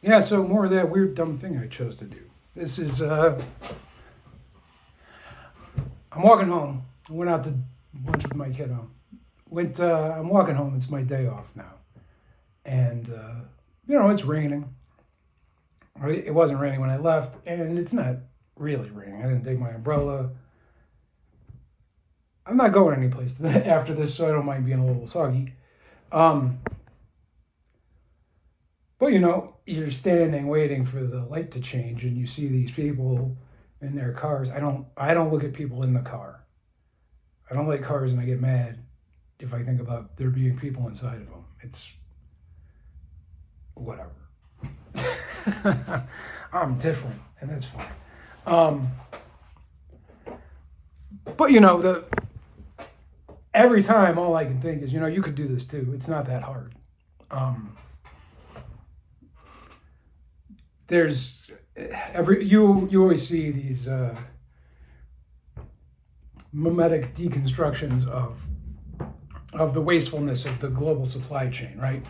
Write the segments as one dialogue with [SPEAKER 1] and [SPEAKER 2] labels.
[SPEAKER 1] Yeah, so more of that weird, dumb thing I chose to do. This is, I'm walking home. I went out to lunch with my kiddo. I'm walking home. It's my day off now. And, it's raining. It wasn't raining when I left, and it's not really raining. I didn't take my umbrella. I'm not going anyplace after this, so I don't mind being a little soggy. But you're standing waiting for the light to change, and you see these people in their cars. I don't look at people in the car. I don't like cars, and I get mad if I think about there being people inside of them. It's whatever. I'm different, and that's fine. But every time, all I can think is, you could do this too. It's not that hard. There's you always see these mimetic deconstructions of the wastefulness of the global supply chain, right?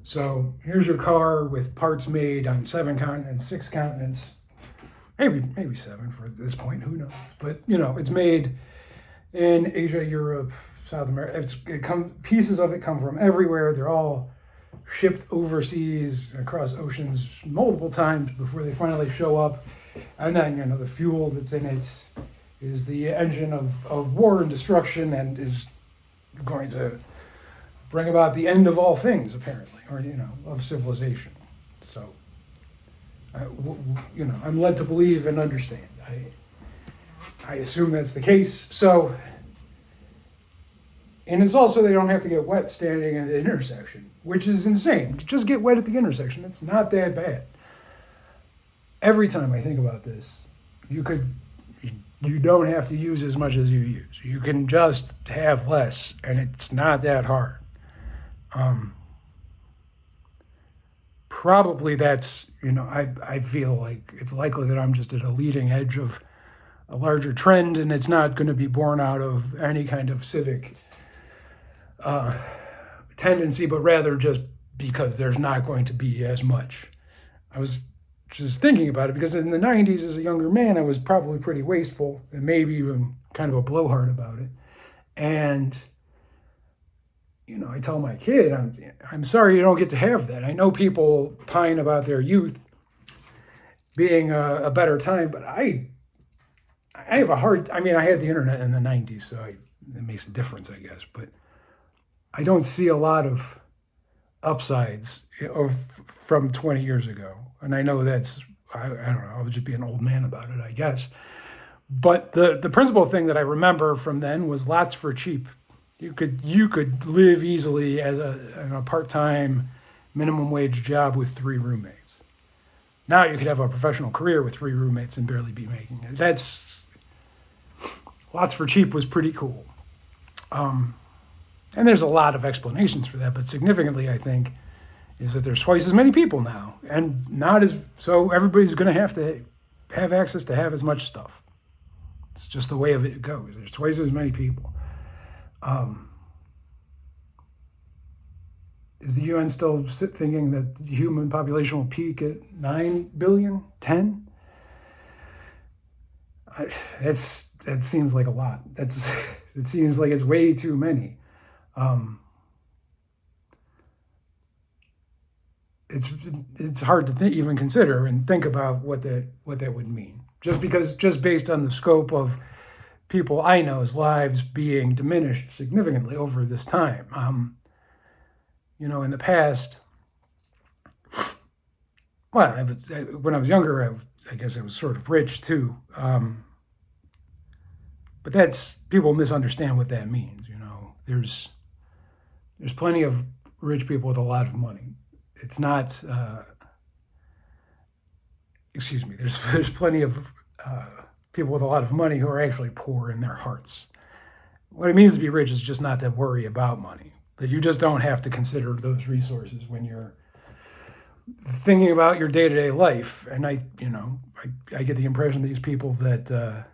[SPEAKER 1] So here's your car with parts made on 7 continents, 6 continents, maybe 7 for this point, who knows? But it's made in Asia, Europe, South America. Pieces of it come from everywhere. They're all shipped overseas across oceans multiple times before they finally show up. And then the fuel that's in it is the engine of war and destruction, and is going to bring about the end of all things, apparently, or of civilization. So I'm led to believe and understand. I assume that's the case. So, and it's also they don't have to get wet standing at the intersection, which is insane. Just get wet at the intersection. It's not that bad. Every time I think about this, you don't have to use as much as you use. You can just have less, and it's not that hard. Probably that's, I feel like it's likely that I'm just at a leading edge of a larger trend, and it's not going to be born out of any kind of civic tendency, but rather just because there's not going to be as much. I was just thinking about it because in the 90s, as a younger man, I was probably pretty wasteful and maybe even kind of a blowhard about it. And I tell my kid, I'm sorry you don't get to have that. I know people pine about their youth being a better time, but I have a hard. I had the internet in the 90s, so it makes a difference, I guess. But I don't see a lot of upsides from 20 years ago, and I know that's I don't know. I would just be an old man about it, I guess. But the principal thing that I remember from then was lots for cheap. You could live easily in a part-time minimum wage job with 3 roommates. Now you could have a professional career with 3 roommates and barely be making it. That's lots for cheap was pretty cool. And there's a lot of explanations for that, but significantly, I think, is that there's twice as many people now, and so everybody's going to have access to have as much stuff. It's just the way of it goes. There's twice as many people. Is the UN still thinking that the human population will peak at 9 billion, 10? That seems like a lot. It seems like it's way too many. It's hard to even consider and think about what that would mean. Just based on the scope of people I know's lives being diminished significantly over this time. In the past, well, when I was younger, I guess I was sort of rich too. But people misunderstand what that means. There's plenty of rich people with a lot of money. It's not. There's plenty of people with a lot of money who are actually poor in their hearts. What it means to be rich is just not to worry about money. That you just don't have to consider those resources when you're thinking about your day-to-day life. And I get the impression these people that are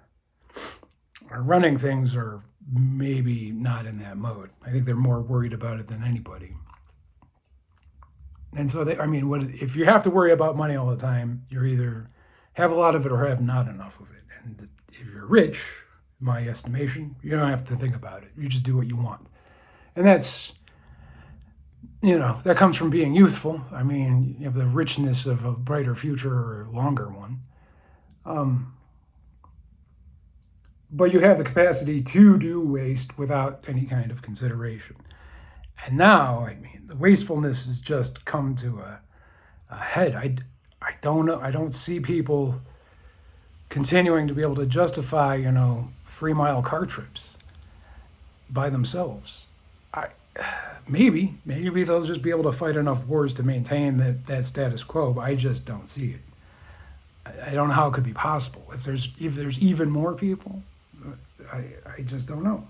[SPEAKER 1] running things are maybe not in that mode. I think they're more worried about it than anybody. And so I mean, if you have to worry about money all the time, you're either have a lot of it or have not enough of it. And if you're rich, in my estimation, you don't have to think about it. You just do what you want. And that's, that comes from being youthful. I mean, you have the richness of a brighter future or a longer one. But you have the capacity to do waste without any kind of consideration. And now, I mean, the wastefulness has just come to a head. I don't know. I don't see people continuing to be able to justify, 3-mile car trips by themselves. Maybe they'll just be able to fight enough wars to maintain that status quo, but I just don't see it. I don't know how it could be possible. If there's even more people, I just don't know.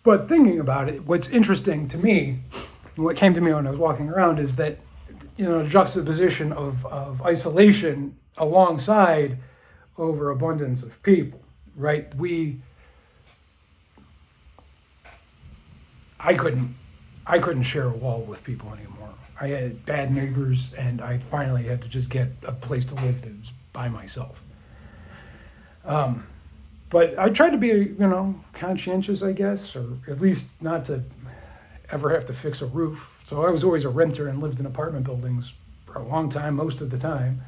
[SPEAKER 1] But thinking about it, what's interesting to me, what came to me when I was walking around, is that the juxtaposition of isolation alongside overabundance of people, right? I couldn't share a wall with people anymore. I had bad neighbors, and I finally had to just get a place to live that was by myself. But I tried to be, conscientious, I guess, or at least not to ever have to fix a roof. So I was always a renter and lived in apartment buildings for a long time, most of the time.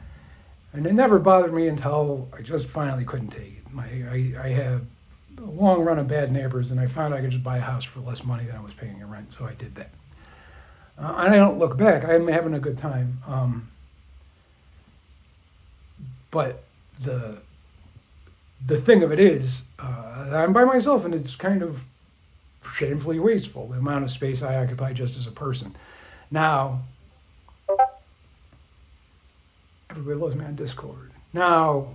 [SPEAKER 1] And it never bothered me until I just finally couldn't take it. I had a long run of bad neighbors, and I found I could just buy a house for less money than I was paying in rent, so I did that. And I don't look back. I'm having a good time. But the thing of it is, I'm by myself, and it's kind of shamefully wasteful, the amount of space I occupy just as a person. Now, everybody loves me on Discord. Now,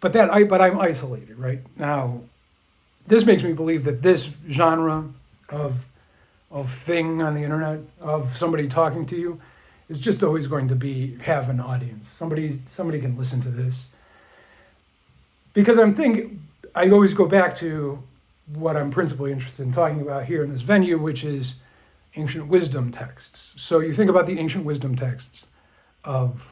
[SPEAKER 1] but I'm isolated, right? Now, this makes me believe that this genre of thing on the internet, of somebody talking to you, is just always going to have an audience. Somebody can listen to this. Because I always go back to what I'm principally interested in talking about here in this venue, which is ancient wisdom texts. So you think about the ancient wisdom texts of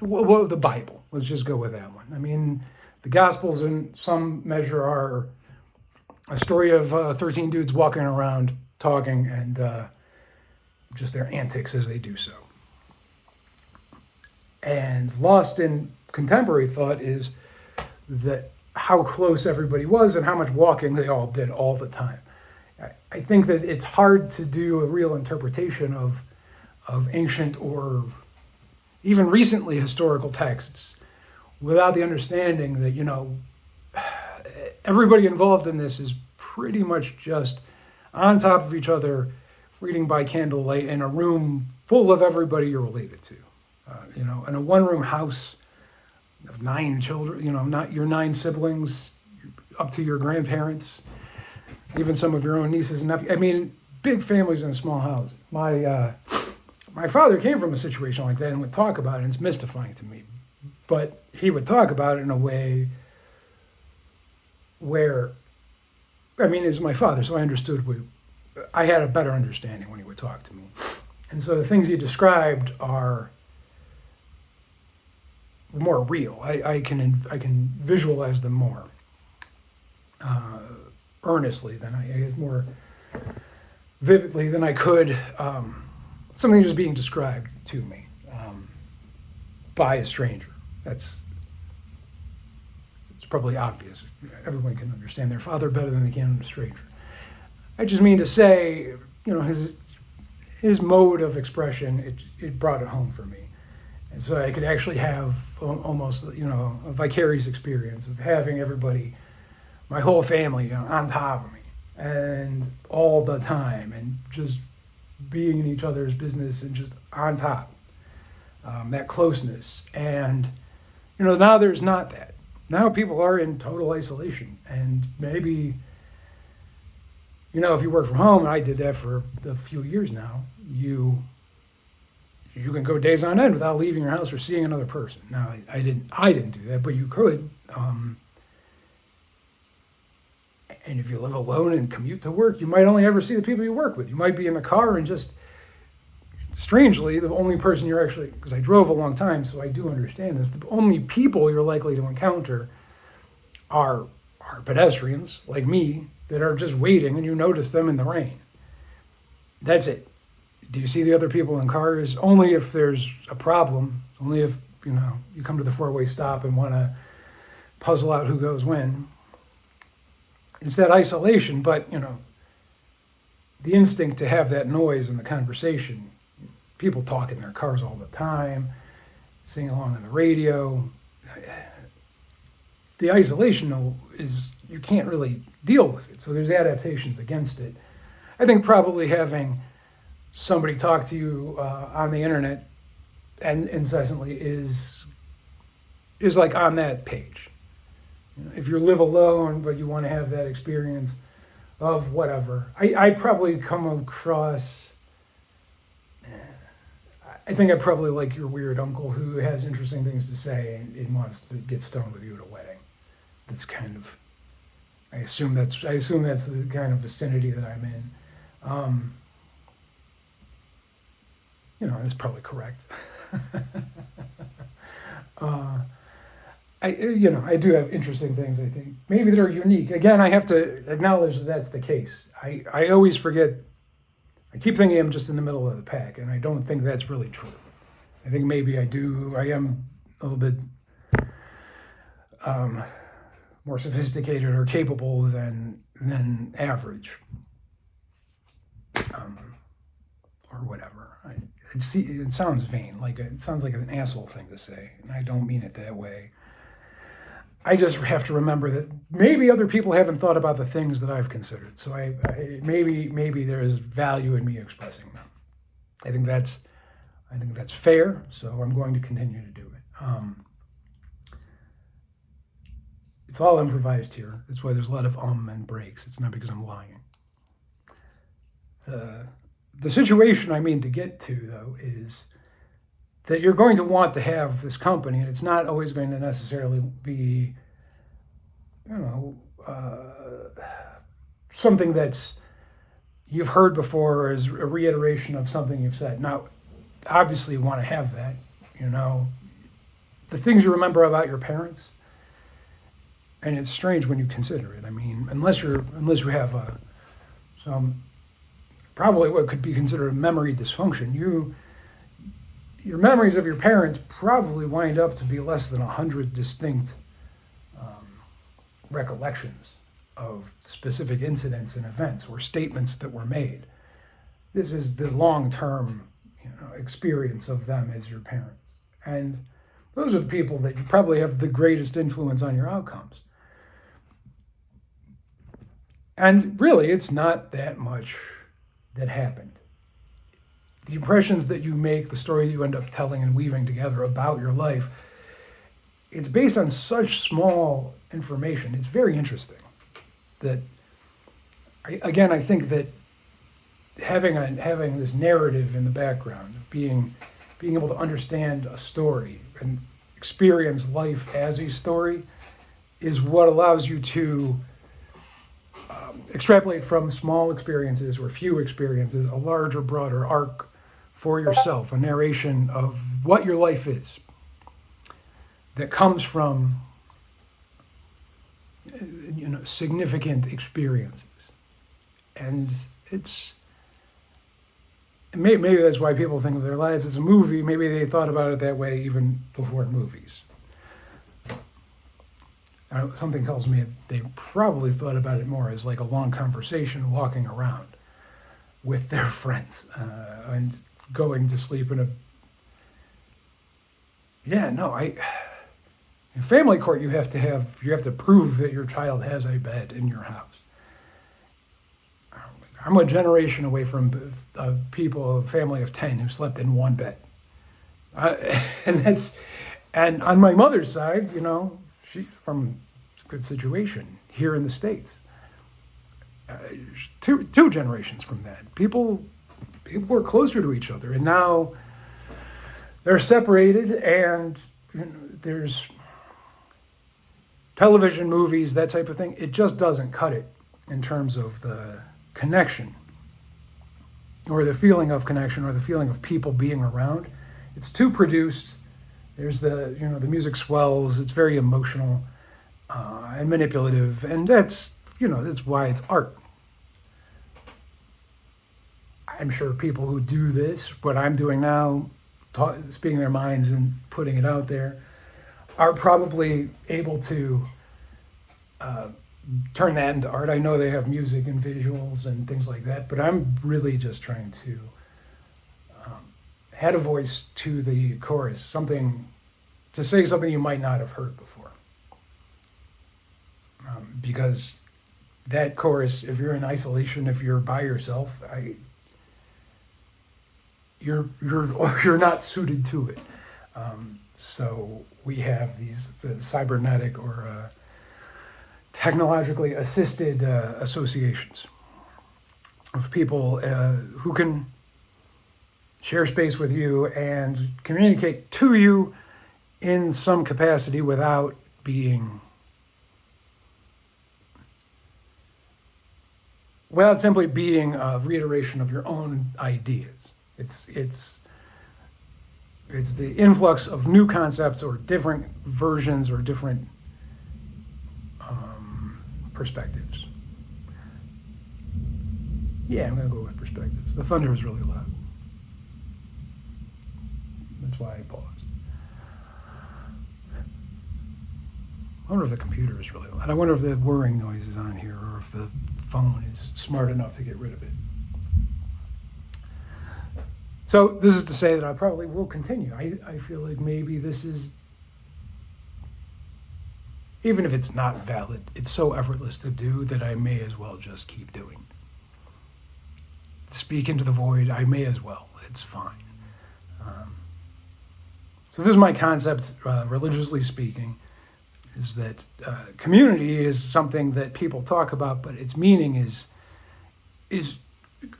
[SPEAKER 1] the Bible. Let's just go with that one. I mean, the Gospels in some measure are a story of 13 dudes walking around talking and just their antics as they do so. And lost in contemporary thought is that how close everybody was and how much walking they all did all the time. I think that it's hard to do a real interpretation of ancient or even recently historical texts without the understanding that, everybody involved in this is pretty much just on top of each other, reading by candlelight in a room full of everybody you're related to. In a one-room house of 9 children, not your 9 siblings, up to your grandparents, even some of your own nieces and nephews. I mean, big families in a small house. My father came from a situation like that and would talk about it, and it's mystifying to me. But he would talk about it in a way where, I mean, it was my father, so I understood I had a better understanding when he would talk to me. And so the things he described are more real. I can visualize them more earnestly more vividly than I could something just being described to me by a stranger. It's probably obvious. Everyone can understand their father better than they can a stranger. I just mean to say, his mode of expression, it brought it home for me. And so I could actually have almost, a vicarious experience of having everybody, my whole family, on top of me and all the time and just being in each other's business and just on top. That closeness. And, now there's not that. Now people are in total isolation. And maybe, if you work from home, and I did that for a few years now, you You can go days on end without leaving your house or seeing another person. Now, I didn't do that, but you could. And if you live alone and commute to work, you might only ever see the people you work with. You might be in the car and just, strangely, the only person you're actually, because I drove a long time, so I do understand this, the only people you're likely to encounter are pedestrians like me that are just waiting, and you notice them in the rain. That's it. Do you see the other people in cars? Only if there's a problem, only if, you come to the four-way stop and want to puzzle out who goes when. It's that isolation, but, the instinct to have that noise in the conversation. People talk in their cars all the time, sing along on the radio. The isolation is, you can't really deal with it, so there's adaptations against it. I think probably having somebody talk to you on the internet and incessantly is like on that page. If you live alone, but you want to have that experience of whatever, I probably come across, I think I probably like your weird uncle who has interesting things to say and wants to get stoned with you at a wedding. That's kind of, I assume that's the kind of vicinity that I'm in. That's probably correct. I do have interesting things, I think. Maybe that are unique. Again, I have to acknowledge that that's the case. I always forget. I keep thinking I'm just in the middle of the pack, and I don't think that's really true. I think maybe I am a little bit more sophisticated or capable than average. Or whatever. It sounds vain, it sounds like an asshole thing to say, and I don't mean it that way. I just have to remember that maybe other people haven't thought about the things that I've considered. So maybe there is value in me expressing them. I think that's fair. So I'm going to continue to do it. It's all improvised here. That's why there's a lot of and breaks. It's not because I'm lying. The situation I mean to get to, though, is that you're going to want to have this company, and it's not always going to necessarily be, something that's you've heard before or is a reiteration of something you've said. Now, obviously, you want to have that, the things you remember about your parents, and it's strange when you consider it. I mean, unless you have some probably what could be considered a memory dysfunction, your memories of your parents probably wind up to be less than 100 distinct recollections of specific incidents and events or statements that were made. This is the long-term experience of them as your parents. And those are the people that you probably have the greatest influence on your outcomes. And really, it's not that much that happened. The impressions that you make, the story that you end up telling and weaving together about your life, it's based on such small information. It's very interesting that, I think that having this narrative in the background, being able to understand a story and experience life as a story is what allows you to extrapolate from small experiences or few experiences, a larger, broader arc for yourself, a narration of what your life is that comes from significant experiences. And maybe that's why people think of their lives as a movie. Maybe they thought about it that way even before movies. Something tells me they probably thought about it more as like a long conversation walking around with their friends and going to sleep in in family court you have to prove that your child has a bed in your house. I'm a generation away from a family of 10 who slept in one bed. And on my mother's side, she's from a good situation here in the States. Two generations from that, people were closer to each other, and now they're separated, and there's television, movies, that type of thing. It just doesn't cut it in terms of the connection or the feeling of connection or the feeling of people being around. It's too produced. There's the music swells. It's very emotional and manipulative, and that's why it's art. I'm sure people who do this, what I'm doing now, speaking their minds and putting it out there, are probably able to turn that into art. I know they have music and visuals and things like that, but I'm really just trying to add a voice to the chorus, something to say something you might not have heard before. Because that chorus, if you're in isolation, if you're by yourself, you're not suited to it. So we have the cybernetic or technologically assisted associations of people who can share space with you and communicate to you in some capacity without simply being a reiteration of your own ideas. It's the influx of new concepts or different versions or different perspectives. Yeah, I'm going to go with perspectives. The thunder is really loud. That's why I paused. I wonder if the computer is really loud. I wonder if the whirring noise is on here or if the phone is smart enough to get rid of it. So this is to say that I probably will continue. I feel like maybe this is, even if it's not valid, it's so effortless to do that I may as well just keep doing. Speak into the void, I may as well. It's fine. So this is my concept, religiously speaking, is that community is something that people talk about, but its meaning is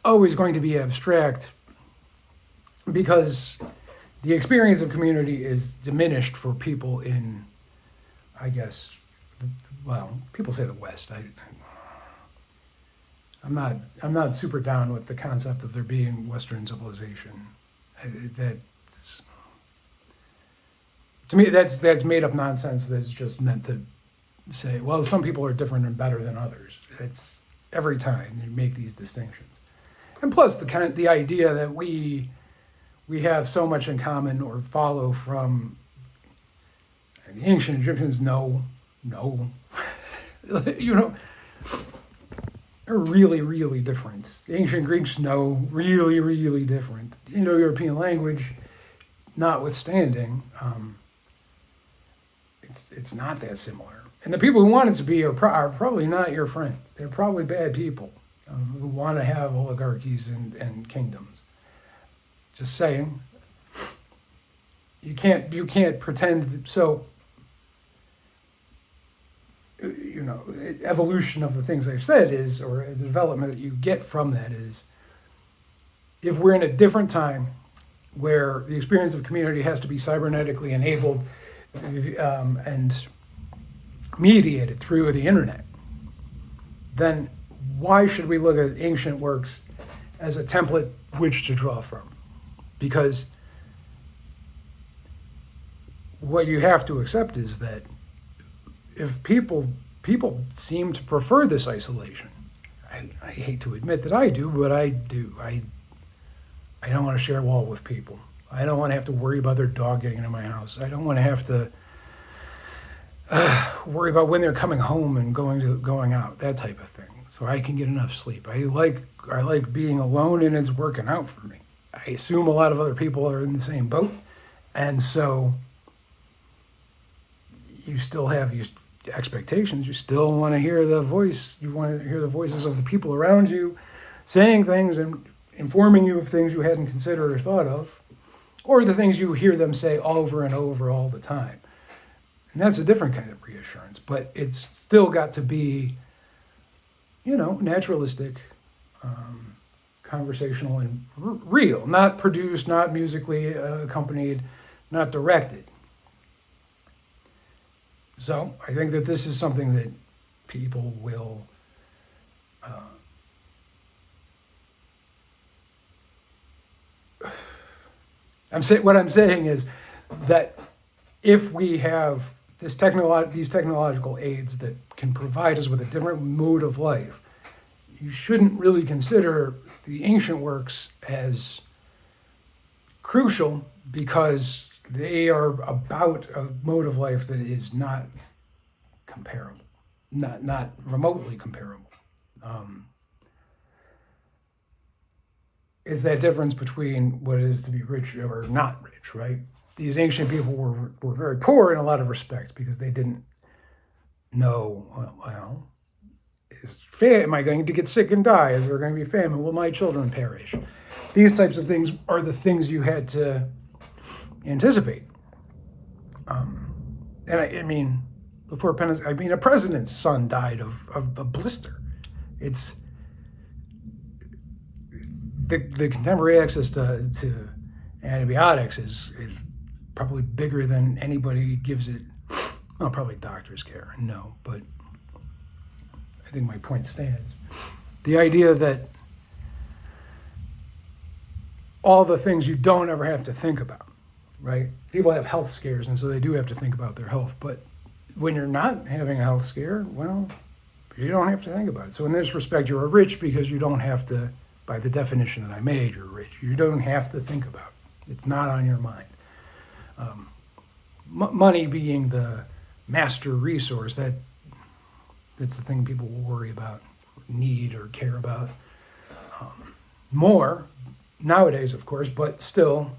[SPEAKER 1] always going to be abstract, because the experience of community is diminished for people in, I guess, well, people say the West. I'm not super down with the concept of there being Western civilization. To me, that's made up nonsense. That's just meant to say, well, some people are different and better than others. It's every time you make these distinctions, and plus the idea that we have so much in common or follow from the ancient Egyptians. No, are really, really different. The ancient Greeks, no, really, really different. Indo-European language, notwithstanding, it's not that similar. And the people who want it to be are probably not your friend. They're probably bad people who want to have oligarchies and kingdoms. Just saying. You can't pretend. So, evolution of the things I've said is, or the development that you get from that is, if we're in a different time where the experience of community has to be cybernetically enabled and mediated through the internet, then why should we look at ancient works as a template which to draw from? Because what you have to accept is that if people seem to prefer this isolation, I hate to admit that I do, but I do. I don't want to share a wall with people. I don't want to have to worry about their dog getting into my house. I don't want to have to worry about when they're coming home and going out, that type of thing. So I can get enough sleep. I like being alone, and it's working out for me. I assume a lot of other people are in the same boat, and so you still have your expectations. You still want to hear the voice. You want to hear the voices of the people around you saying things and informing you of things you hadn't considered or thought of, or the things you hear them say over and over all the time. And that's a different kind of reassurance, but it's still got to be, naturalistic, conversational and real, not produced, not musically accompanied, not directed. So I think that this is something that people will what I'm saying is that if we have these technological aids that can provide us with a different mode of life, you shouldn't really consider the ancient works as crucial, because they are about a mode of life that is not comparable, not remotely comparable. It's that difference between what it is to be rich or not rich, right? These ancient people were very poor in a lot of respects because they didn't know, well, am I going to get sick and die? Is there going to be famine? Will my children perish? These types of things are the things you had to anticipate. And I mean, before a president's son died of a blister. It's the contemporary access to antibiotics is probably bigger than anybody gives it. Well, probably doctors care, no, but I think my point stands. The idea that all the things you don't ever have to think about, right? People have health scares, and so they do have to think about their health. But when you're not having a health scare, well, you don't have to think about it. So in this respect, you're rich because you don't have to, by the definition that I made, you're rich. You don't have to think about it. It's not on your mind. Money being the master resource, that's the thing people will worry about, need, or care about more nowadays, of course, but still,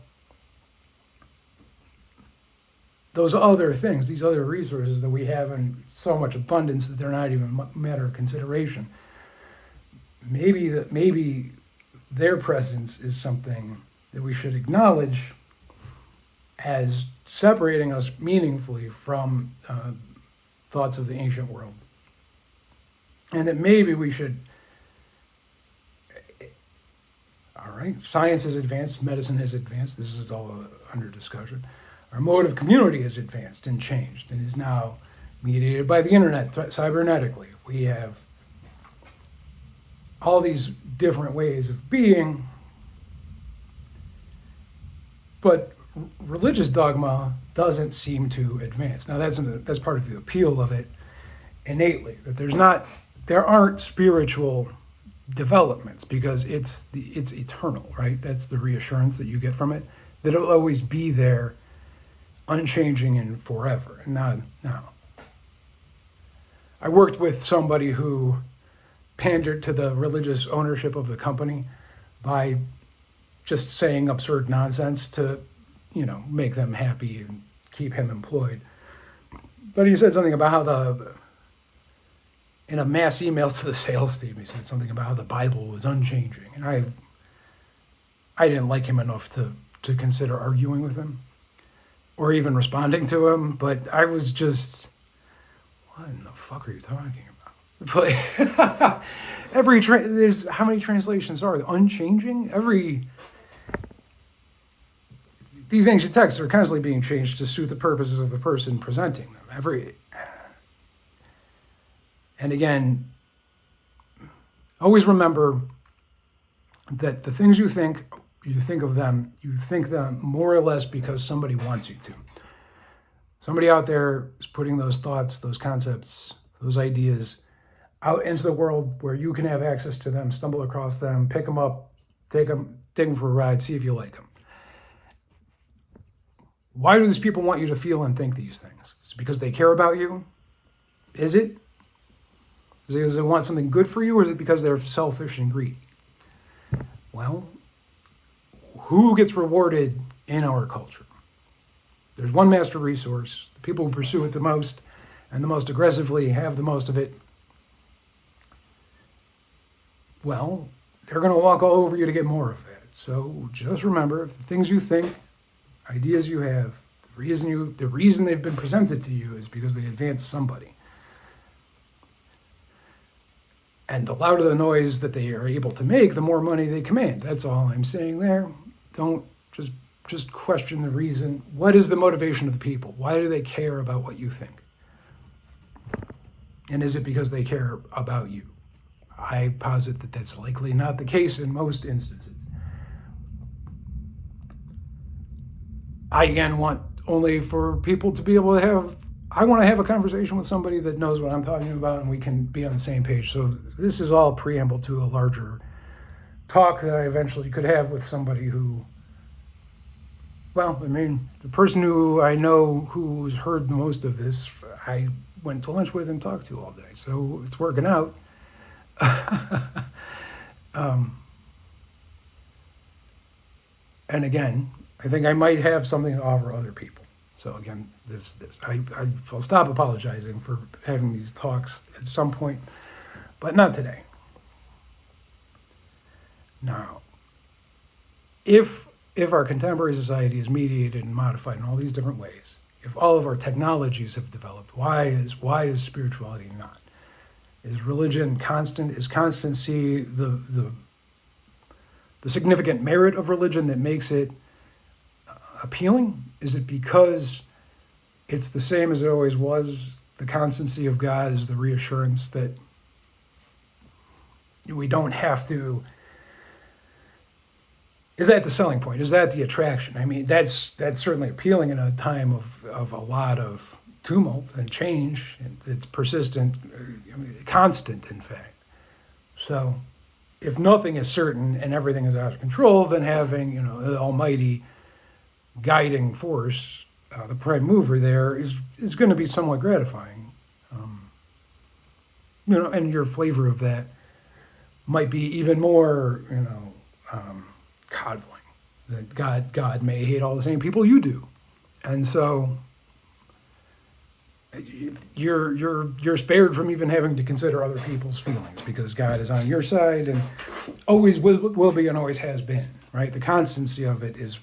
[SPEAKER 1] those other things, these other resources that we have in so much abundance that they're not even a matter of consideration. Maybe their presence is something that we should acknowledge as separating us meaningfully from thoughts of the ancient world. And that maybe we should, all right, science has advanced, medicine has advanced, this is all under discussion. Our mode of community has advanced and changed and is now mediated by the internet, cybernetically. We have all these different ways of being, but religious dogma doesn't seem to advance. Now that's part of the appeal of it innately, that there aren't spiritual developments because it's eternal, right? That's the reassurance that you get from it, that it'll always be there, unchanging and forever. And now, I worked with somebody who pandered to the religious ownership of the company by just saying absurd nonsense to, make them happy and keep him employed. But he said something about how in a mass email to the sales team, he said something about how the Bible was unchanging. And I didn't like him enough to consider arguing with him or even responding to him, but I was just, what in the fuck are you talking about? But there's how many translations are there? Unchanging? These ancient texts are constantly being changed to suit the purposes of the person presenting them. And again, always remember that the things you think of them, you think them more or less because somebody wants you to. Somebody out there is putting those thoughts, those concepts, those ideas out into the world where you can have access to them, stumble across them, pick them up, take them for a ride, see if you like them. Why do these people want you to feel and think these things? Is it because they care about you? Is it? Is it because they want something good for you, or is it because they're selfish and greedy? Well, who gets rewarded in our culture? There's one master resource. The people who pursue it the most and the most aggressively have the most of it. Well, they're going to walk all over you to get more of that. So just remember, the things you think, ideas you have, the reason they've been presented to you is because they advance somebody. And the louder the noise that they are able to make, the more money they command. That's all I'm saying there. Don't just question the reason. What is the motivation of the people? Why do they care about what you think? And is it because they care about you? I posit that that's likely not the case in most instances. I, again, want only for people to be able to have, I want to have a conversation with somebody that knows what I'm talking about and we can be on the same page. So this is all preamble to a larger talk that I eventually could have with somebody who, well, I mean, the person who I know who's heard most of this, I went to lunch with and talked to all day. So it's working out. And again, I think I might have something to offer other people. So again, I'll stop apologizing for having these talks at some point, but not today. Now, if our contemporary society is mediated and modified in all these different ways, if all of our technologies have developed, why is spirituality not? Is religion constant? Is constancy the significant merit of religion that makes it appealing? Is it because it's the same as it always was? The constancy of God is the reassurance that we don't have to. Is that the selling point? Is that the attraction? I mean, that's certainly appealing in a time of a lot of tumult and change. And it's persistent, constant, in fact. So if nothing is certain and everything is out of control, then having, the almighty guiding force, the prime mover there is going to be somewhat gratifying. And your flavor of that might be even more, coddling. That God may hate all the same people you do, and so you're spared from even having to consider other people's feelings because God is on your side and always will be and always has been. Right? The constancy of it is.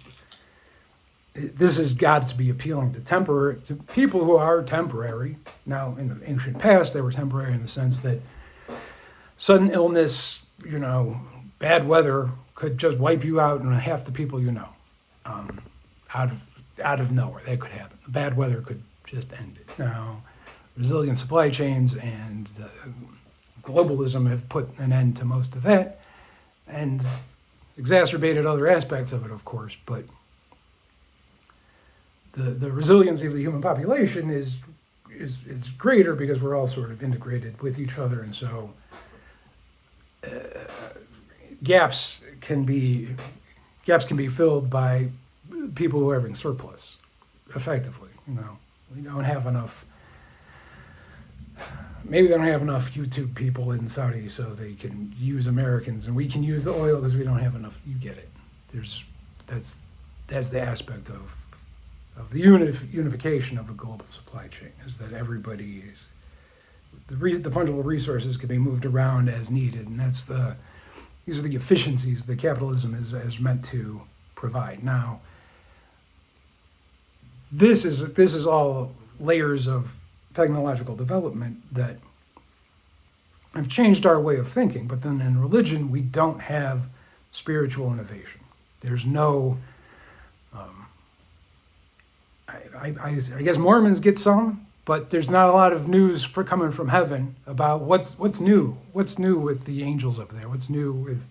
[SPEAKER 1] This has got to be appealing to people who are temporary. Now, in the ancient past, they were temporary in the sense that sudden illness, bad weather could just wipe you out and half the people you know, out of nowhere. That could happen. The bad weather could just end it. Now, resilient supply chains and globalism have put an end to most of that and exacerbated other aspects of it, of course, but the resiliency of the human population is greater because we're all sort of integrated with each other, and so gaps can be filled by people who are having surplus, effectively. We don't have enough. Maybe they don't have enough YouTube people in Saudi, so they can use Americans, and we can use the oil because we don't have enough. You get it. That's the aspect of the unification of a global supply chain, is that everybody is the fungible resources can be moved around as needed, and these are the efficiencies that capitalism is meant to provide. Now, this is all layers of technological development that have changed our way of thinking, but then in religion we don't have spiritual innovation. There's no I guess Mormons get some, but there's not a lot of news coming from heaven about what's new. What's new with the angels up there? What's new with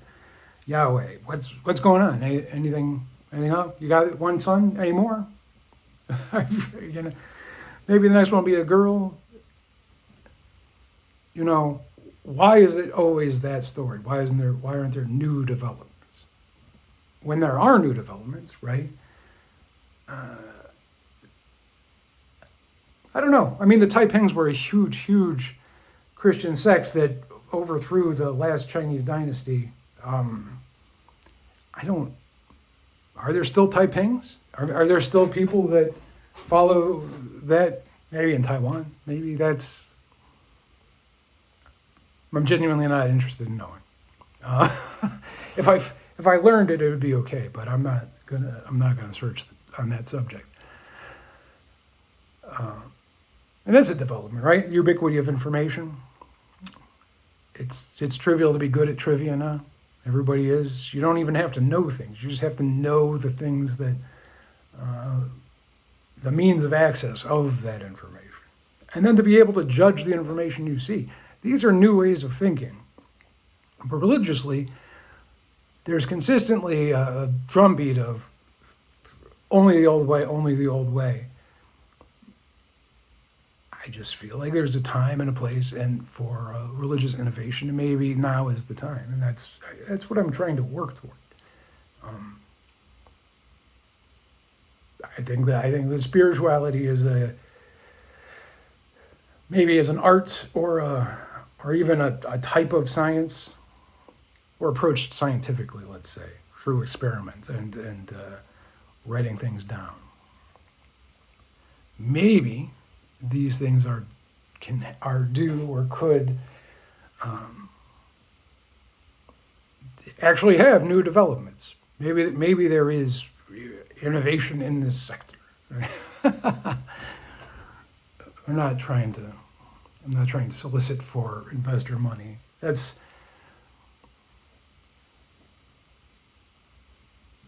[SPEAKER 1] Yahweh? What's going on? Anything up? You got one son anymore? Maybe the next one will be a girl. Why is it always that story? Why aren't there new developments? When there are new developments, right? I don't know. I mean, the Taipings were a huge Christian sect that overthrew the last Chinese dynasty. Are there still Taipings? Are there still people that follow that? Maybe in Taiwan. Maybe I'm genuinely not interested in knowing. If I learned it, it would be okay. But I'm not gonna search on that subject. And that's a development, right? Ubiquity of information. it's trivial to be good at trivia now. Everybody is. You don't even have to know things. You just have to know the things that the means of access of that information, and then to be able to judge the information you see. These are new ways of thinking. But religiously, there's consistently a drumbeat of only the old way, only the old way. I just feel like there's a time and a place and for religious innovation, and maybe now is the time, and that's what I'm trying to work toward. I think that spirituality is maybe as an art or even a type of science, or approached scientifically, let's say, through experiment and writing things down. Maybe these things are due or could actually have new developments. Maybe there is innovation in this sector. I'm not trying to solicit for investor money.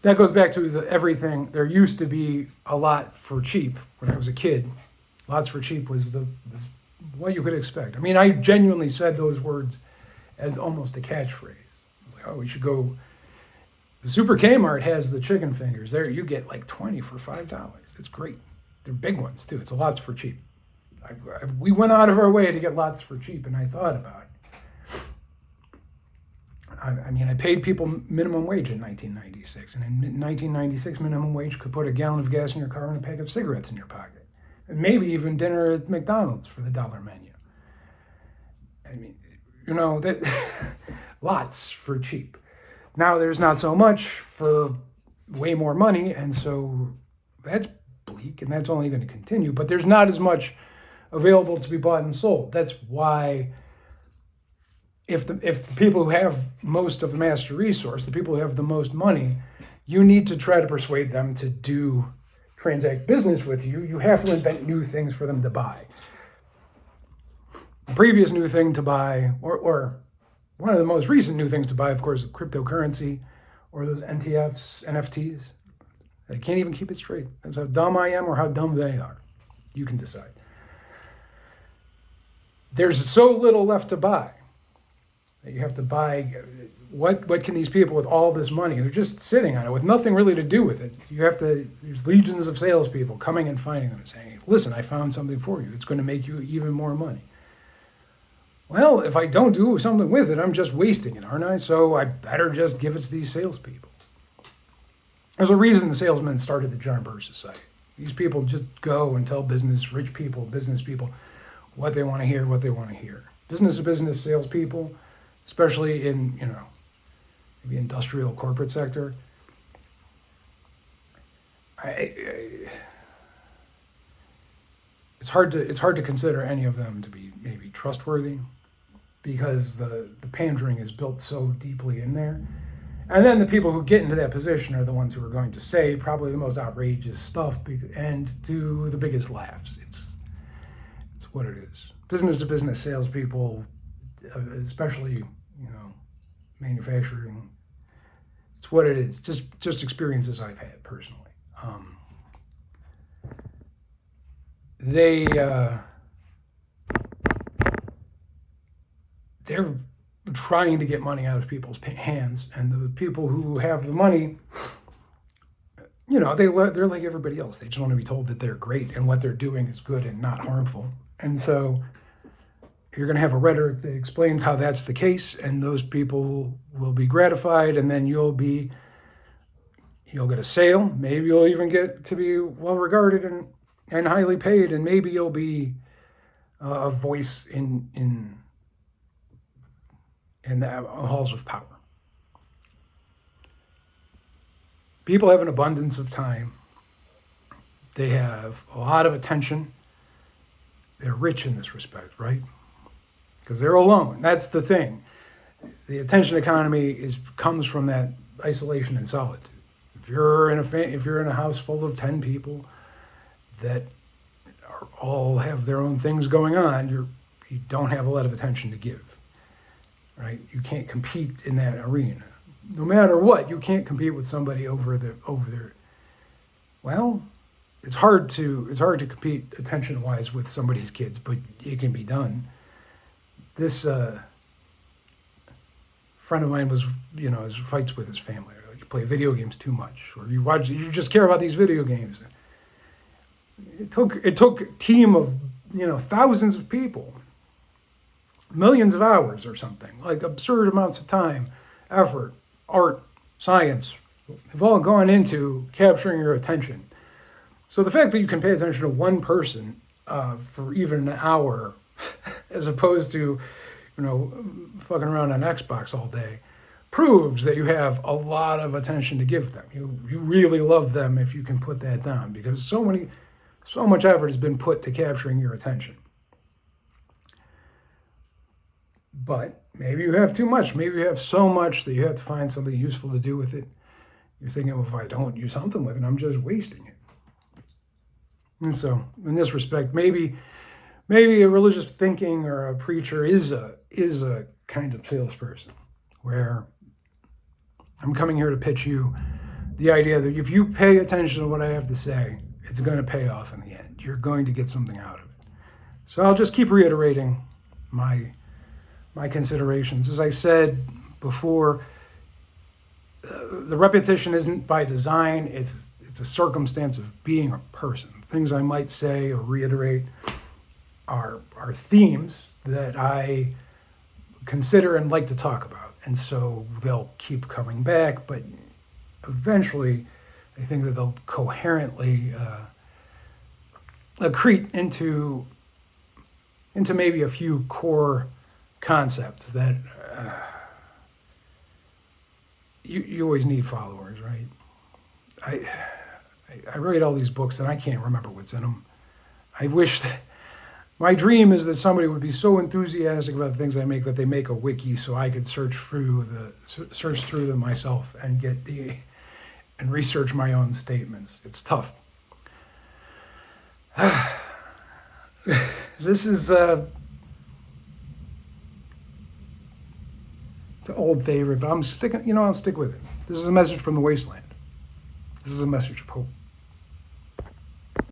[SPEAKER 1] That goes back to everything. There used to be a lot for cheap when I was a kid. Lots for cheap was what you could expect. I mean, I genuinely said those words as almost a catchphrase. I was like, oh, we should go. The Super Kmart has the chicken fingers. There, you get like 20 for $5. It's great. They're big ones too. It's a lots for cheap. We went out of our way to get lots for cheap, and I thought about it. I mean, I paid people minimum wage in 1996, and in 1996, minimum wage could put a gallon of gas in your car and a pack of cigarettes in your pocket, and maybe even dinner at McDonald's for the dollar menu. I mean, that lots for cheap. Now there's not so much for way more money, and so that's bleak, and that's only going to continue. But there's not as much available to be bought and sold. That's why. If the people who have most of the master resource, the people who have the most money, you need to try to persuade them to transact business with you. You have to invent new things for them to buy. The previous new thing to buy, or one of the most recent new things to buy, of course, is cryptocurrency or those NFTs. I can't even keep it straight. That's how dumb I am or how dumb they are. You can decide. There's so little left to buy. You have to buy, what can these people with all this money, who are just sitting on it with nothing really to do with it, there's legions of salespeople coming and finding them and saying, listen, I found something for you. It's going to make you even more money. Well, if I don't do something with it, I'm just wasting it, aren't I? So I better just give it to these salespeople. There's a reason the salesmen started the John Birch Society. These people just go and tell rich people, business people, what they want to hear, Business to business salespeople, especially in, maybe industrial corporate sector. It's hard to consider any of them to be maybe trustworthy, because the pandering is built so deeply in there. And then the people who get into that position are the ones who are going to say probably the most outrageous stuff and do the biggest laughs. It's what it is. Business to business salespeople, especially, manufacturing, it's what it is. Just experiences I've had personally. They're trying to get money out of people's hands, and the people who have the money, they're like everybody else. They just want to be told that they're great and what they're doing is good and not harmful. And so you're going to have a rhetoric that explains how that's the case, and those people will be gratified, and then you'll get a sale. Maybe you'll even get to be well regarded and highly paid, and maybe you'll be a voice in the halls of power. People have an abundance of time. They have a lot of attention. They're rich in this respect, right? Because they're alone. That's the thing. The attention economy comes from that isolation and solitude. If you're in a house full of 10 people that all have their own things going on, you don't have a lot of attention to give. right? You can't compete in that arena. No matter what, you can't compete with somebody over there. Well, it's hard to compete attention-wise with somebody's kids, but it can be done. This friend of mine was, his fights with his family. Like, you play video games too much, or you just care about these video games. It took a team of, thousands of people, millions of hours or something, like absurd amounts of time, effort, art, science, have all gone into capturing your attention. So the fact that you can pay attention to one person for even an hour, as opposed to, fucking around on Xbox all day, proves that you have a lot of attention to give them. You really love them if you can put that down, because so much effort has been put to capturing your attention. But maybe you have too much. Maybe you have so much that you have to find something useful to do with it. You're thinking, well, if I don't do something with it, I'm just wasting it. And so, in this respect, maybe a religious thinking or a preacher is a kind of salesperson, where I'm coming here to pitch you the idea that if you pay attention to what I have to say, it's going to pay off in the end. You're going to get something out of it. So I'll just keep reiterating my considerations. As I said before, the repetition isn't by design. It's a circumstance of being a person. Things I might say or reiterate are themes that I consider and like to talk about. And so they'll keep coming back, but eventually I think that they'll coherently accrete into maybe a few core concepts that you always need followers, right? I write all these books and I can't remember what's in them. I wish that my dream is that somebody would be so enthusiastic about the things I make that they make a wiki so I could search through them myself and and research my own statements. It's tough. This is it's an old favorite, but I'll stick with it. This is a message from the wasteland. This is a message of hope.